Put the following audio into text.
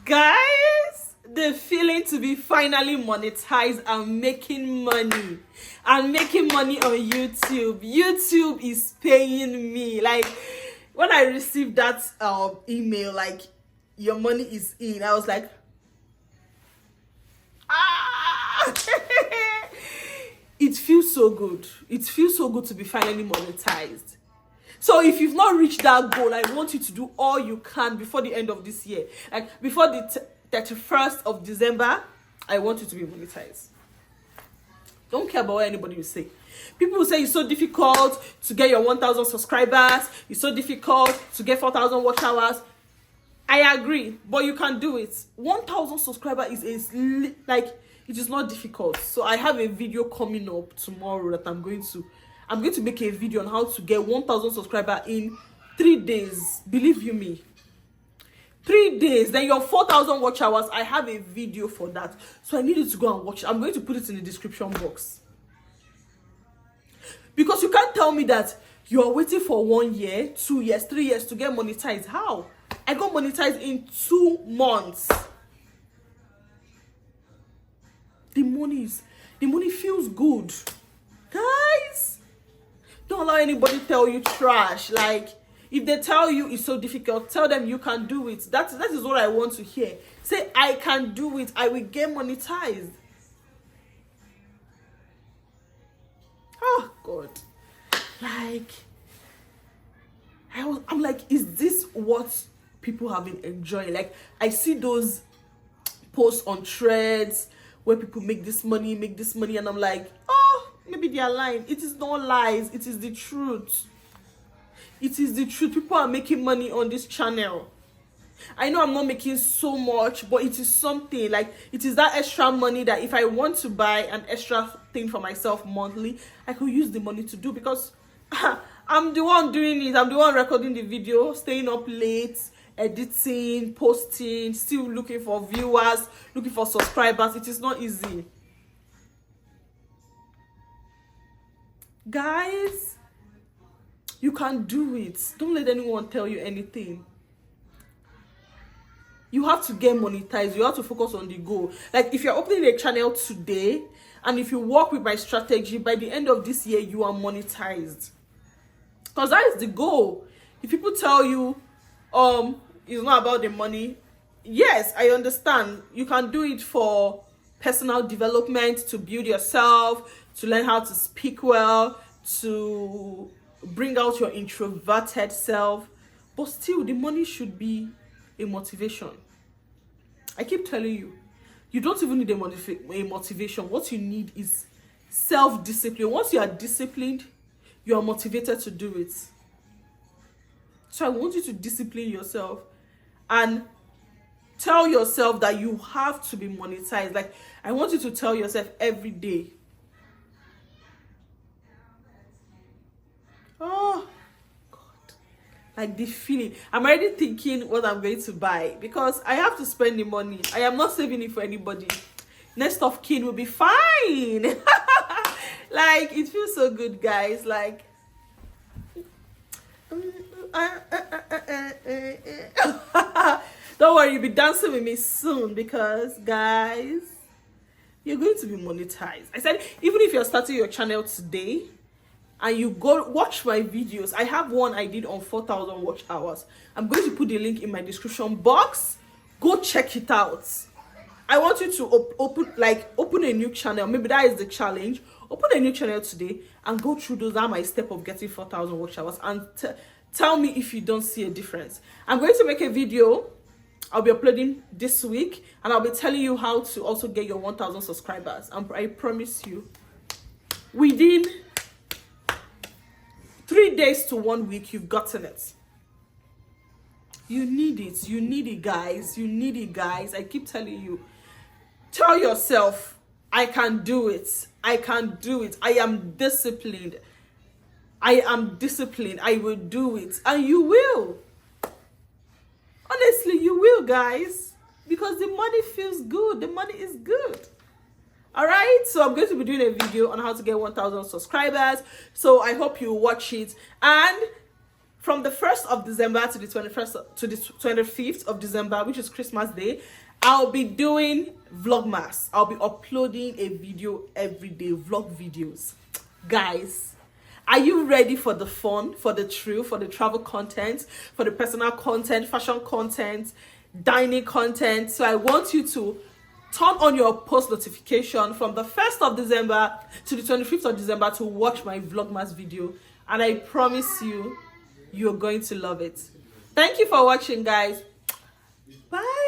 Guys, the feeling to be finally monetized and making money. And making money on YouTube. YouTube is paying me. Like, when I received that email, like, your money is in, I was like, ah! It feels so good. It feels so good to be finally monetized. So if you've not reached that goal, I want you to do all you can before the end of this year. Like before the 31st of December, I want you to be monetized. Don't care about what anybody will say. People will say it's so difficult to get your 1,000 subscribers. It's so difficult to get 4,000 watch hours. I agree, but you can do it. 1,000 subscribers is like, it is not difficult. So I have a video coming up tomorrow that I'm going to make a video on how to get 1,000 subscribers in 3 days. Believe you me. 3 days. Then your 4,000 watch hours. I have a video for that. So I need you to go and watch it. I'm going to put it in the description box. Because you can't tell me that you are waiting for 1 year, 2 years, 3 years to get monetized. How? I got monetized in 2 months. The money feels good. Guys, don't allow anybody tell you trash. Like, if they tell you it's so difficult, tell them you can do it. That is what I want to hear. Say, I can do it. I will get monetized. Oh, God. Like, I'm like, is this what people have been enjoying? Like, I see those posts on Threads where people make this money, and I'm like, oh, maybe they are lying. It is not lies. It is the truth. It is the truth. People are making money on this channel. I know I'm not making so much, but it is something. Like, it is that extra money that if I want to buy an extra thing for myself monthly, I could use the money to do, because I'm the one doing it. I'm the one recording the video, staying up late, editing, posting, still looking for viewers, looking for subscribers. It is not easy. Guys, you can do it. Don't let anyone tell you anything. You have to get monetized. You have to focus on the goal. Like, if you're opening a channel today, and if you work with my strategy, by the end of this year, you are monetized. Because that is the goal. If people tell you, it's not about the money, yes, I understand. You can do it for personal development, to build yourself, to learn how to speak well, to bring out your introverted self. But still, the money should be a motivation. I keep telling you, you don't even need a motivation. What you need is self-discipline. Once you are disciplined, you are motivated to do it. So I want you to discipline yourself and tell yourself that you have to be monetized. Like, I want you to tell yourself every day, oh God, like the feeling. I'm already thinking what I'm going to buy, because I have to spend the money. I am not saving it for anybody. Next of kin will be fine. Like, it feels so good, guys. Like, don't worry, you'll be dancing with me soon, because, guys, you're going to be monetized. I said, even if you're starting your channel today and you go watch my videos, I have one I did on 4,000 watch hours. I'm going to put the link in my description box. Go check it out. I want you to open a new channel. Maybe that is the challenge. Open a new channel today and go through those. That my step of getting 4,000 watch hours, and tell me if you don't see a difference. I'm going to make a video. I'll be uploading this week, and I'll be telling you how to also get your 1,000 subscribers. And I promise you, within 3 days to 1 week, you've gotten it. You need it. You need it, guys. You need it, guys. I keep telling you. Tell yourself, I can do it. I can do it. I am disciplined. I am disciplined. I will do it. And you will. Honestly, you will, guys. Because the money feels good. The money is good. All right, so I'm going to be doing a video on how to get 1,000 subscribers. So I hope you watch it. And from the 1st of December to the 21st to the 25th of December, which is Christmas Day, I'll be doing Vlogmas. I'll be uploading a video every day, vlog videos. Guys, are you ready for the fun, for the thrill, for the travel content, for the personal content, fashion content, dining content? So I want you to turn on your post notification from the 1st of December to the 25th of December to watch my Vlogmas video. And I promise you, you're going to love it. Thank you for watching, guys. Bye.